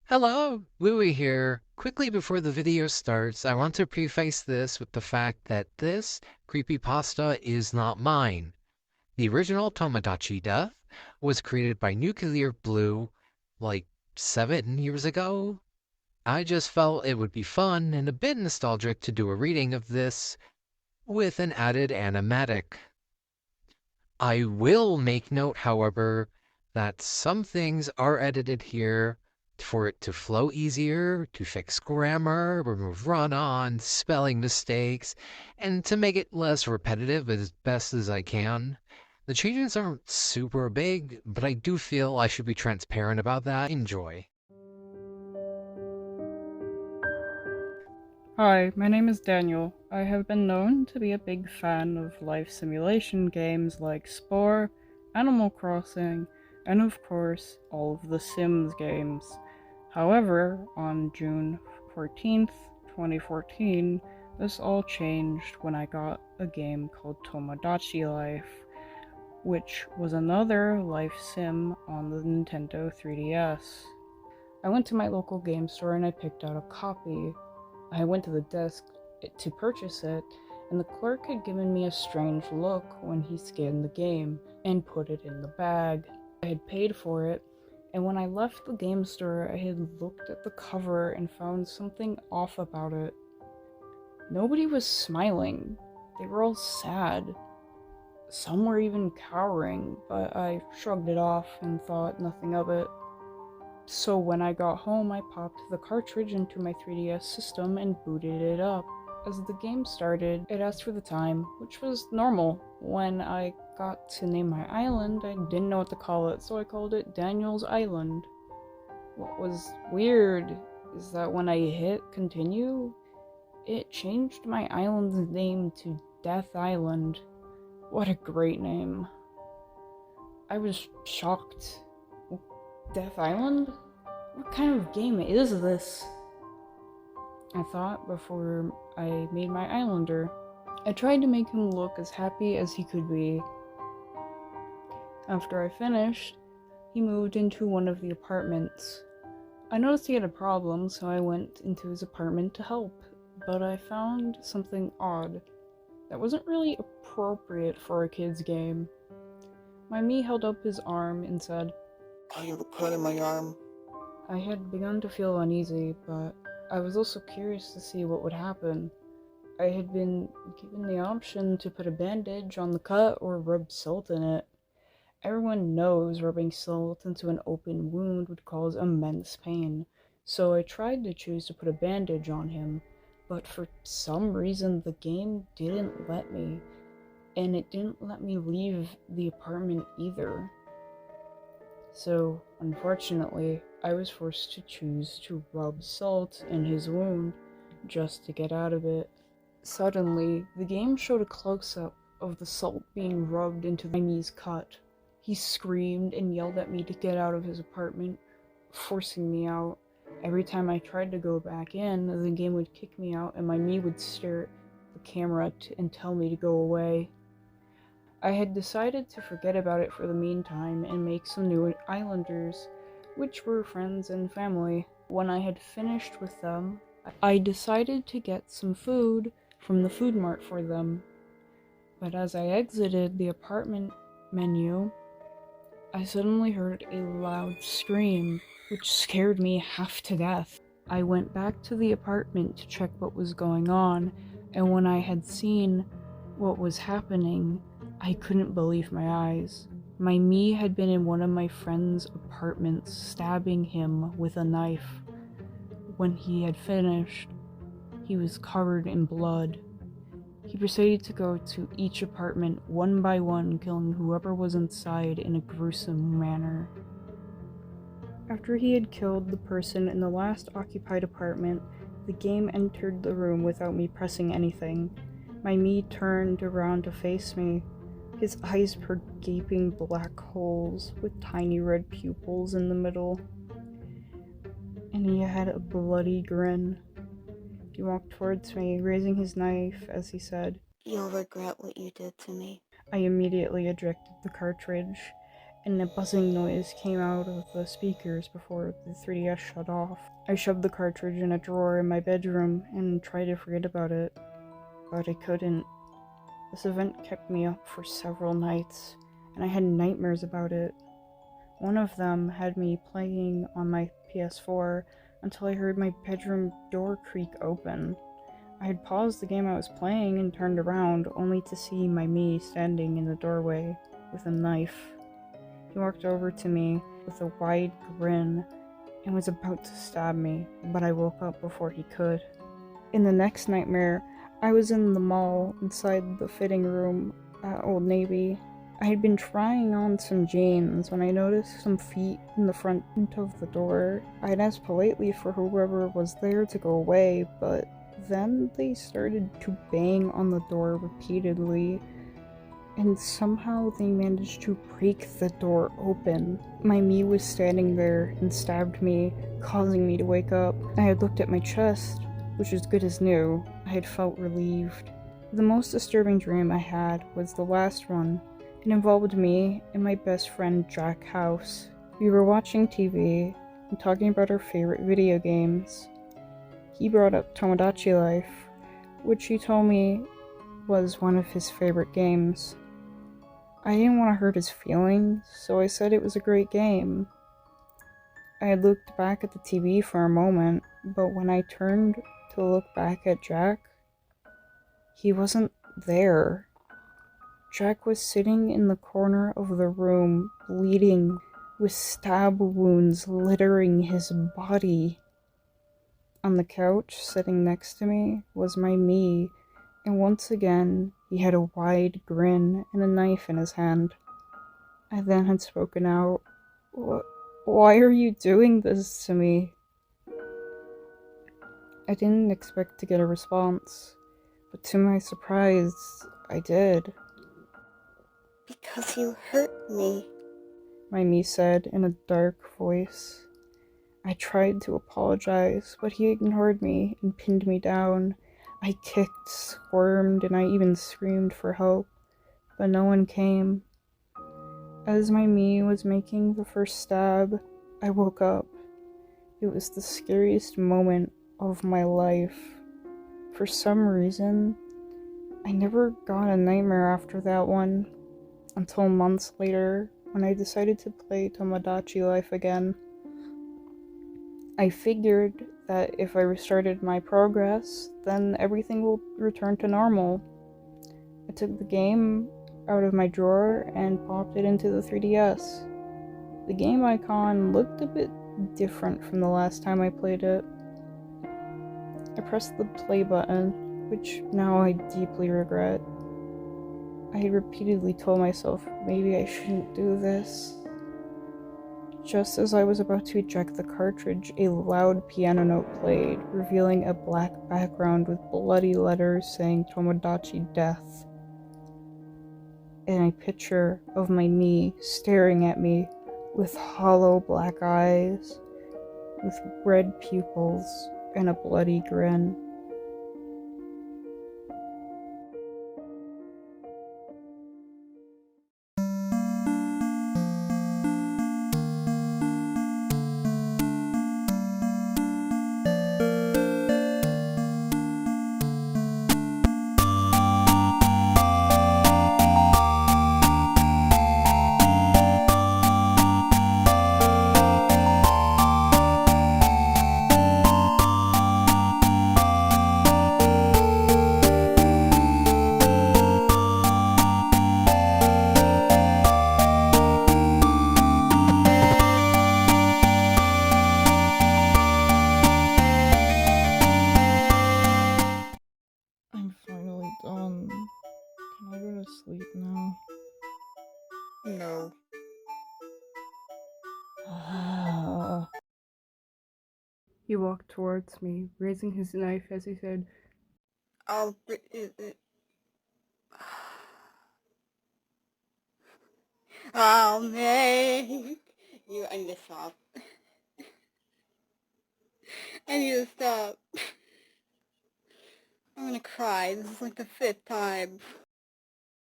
Hello, Louie here. Quickly before the video starts, I want to preface this with the fact that this creepypasta is not mine. The original Tomodachi death was created by NuclearBlue like 7 years ago. I just felt it would be fun and a bit nostalgic to do a reading of this with an added animatic. I will make note, however, that some things are edited here for it to flow easier, to fix grammar, remove run-on, spelling mistakes, and to make it less repetitive as best as I can. The changes aren't super big, but I do feel I should be transparent about that. Enjoy. Hi, my name is Daniel. I have been known to be a big fan of life simulation games like Spore, Animal Crossing, and of course, all of the Sims games. However, on June 14th, 2014, this all changed when I got a game called Tomodachi Life, which was another life sim on the Nintendo 3DS. I went to my local game store and I picked out a copy. I went to the desk to purchase it, and the clerk had given me a strange look when he scanned the game and put it in the bag. I had paid for it, and when I left the game store, I had looked at the cover and found something off about it. Nobody was smiling. They were all sad. Some were even cowering, but I shrugged it off and thought nothing of it. So when I got home, I popped the cartridge into my 3DS system and booted it up. As the game started, it asked for the time, which was normal. When I got to name my island, I didn't know what to call it, so I called it Daniel's Island. What was weird is that when I hit continue, it changed my island's name to Death Island. What a great name. I was shocked. Death Island? What kind of game is this? I thought before I made my islander. I tried to make him look as happy as he could be. After I finished, he moved into one of the apartments. I noticed he had a problem, so I went into his apartment to help, but I found something odd that wasn't really appropriate for a kid's game. My me held up his arm and said, "Oh, you have a cut in my arm." I had begun to feel uneasy, but I was also curious to see what would happen. I had been given the option to put a bandage on the cut or rub salt in it. Everyone knows rubbing salt into an open wound would cause immense pain, so I tried to choose to put a bandage on him, but for some reason the game didn't let me, and it didn't let me leave the apartment either. So, unfortunately, I was forced to choose to rub salt in his wound just to get out of it. Suddenly, the game showed a close-up of the salt being rubbed into my knee's cut. He screamed and yelled at me to get out of his apartment, forcing me out. Every time I tried to go back in, the game would kick me out and my knee would stare at the camera and tell me to go away. I had decided to forget about it for the meantime and make some new islanders, which were friends and family. When I had finished with them, I decided to get some food from the food mart for them. But as I exited the apartment menu, I suddenly heard a loud scream, which scared me half to death. I went back to the apartment to check what was going on, and when I had seen what was happening, I couldn't believe my eyes. My me had been in one of my friend's apartments, stabbing him with a knife. When he had finished, he was covered in blood. He proceeded to go to each apartment one by one, killing whoever was inside in a gruesome manner. After he had killed the person in the last occupied apartment, the game entered the room without me pressing anything. My me turned around to face me. His eyes were gaping black holes with tiny red pupils in the middle, and he had a bloody grin. He walked towards me, raising his knife as he said, "You'll regret what you did to me." I immediately ejected the cartridge, and a buzzing noise came out of the speakers before the 3DS shut off. I shoved the cartridge in a drawer in my bedroom and tried to forget about it, but I couldn't. This event kept me up for several nights, and I had nightmares about it. One of them had me playing on my PS4 until I heard my bedroom door creak open. I had paused the game I was playing and turned around, only to see my me standing in the doorway with a knife. He walked over to me with a wide grin and was about to stab me, but I woke up before he could. In the next nightmare, I was in the mall inside the fitting room at Old Navy. I had been trying on some jeans when I noticed some feet in the front of the door. I had asked politely for whoever was there to go away, but then they started to bang on the door repeatedly, and somehow they managed to break the door open. My me was standing there and stabbed me, causing me to wake up. I had looked at my chest, which was good as new. I had felt relieved. The most disturbing dream I had was the last one. It involved me and my best friend Jack House. We were watching TV and talking about our favorite video games. He brought up Tomodachi Life, which he told me was one of his favorite games. I didn't want to hurt his feelings, so I said it was a great game. I had looked back at the TV for a moment, but when I turned to look back at Jack, he wasn't there. Jack was sitting in the corner of the room, bleeding, with stab wounds littering his body. On the couch, sitting next to me, was my me, and once again, he had a wide grin and a knife in his hand. I then had spoken out. Why are you doing this to me? I didn't expect to get a response, but to my surprise, I did. Because you hurt me. My me said in a dark voice. I tried to apologize, but he ignored me and pinned me down. I kicked, squirmed, and I even screamed for help, but no one came. As my me was making the first stab, I woke up. It was the scariest moment of my life. For some reason, I never got a nightmare after that one, until months later when I decided to play Tomodachi Life again. I figured that if I restarted my progress, then everything will return to normal. I took the game out of my drawer and popped it into the 3DS. The game icon looked a bit different from the last time I played it. I pressed the play button, which now I deeply regret. I had repeatedly told myself maybe I shouldn't do this. Just as I was about to eject the cartridge, a loud piano note played, revealing a black background with bloody letters saying Tomodachi Death. And a picture of my me staring at me with hollow black eyes, with red pupils, and a bloody grin. I'm finally done. Can I go to sleep now? No. He walked towards me, raising his knife as he said, I'll I'll make you. I need to stop. I need to stop. I'm gonna cry. This is like the 5th time.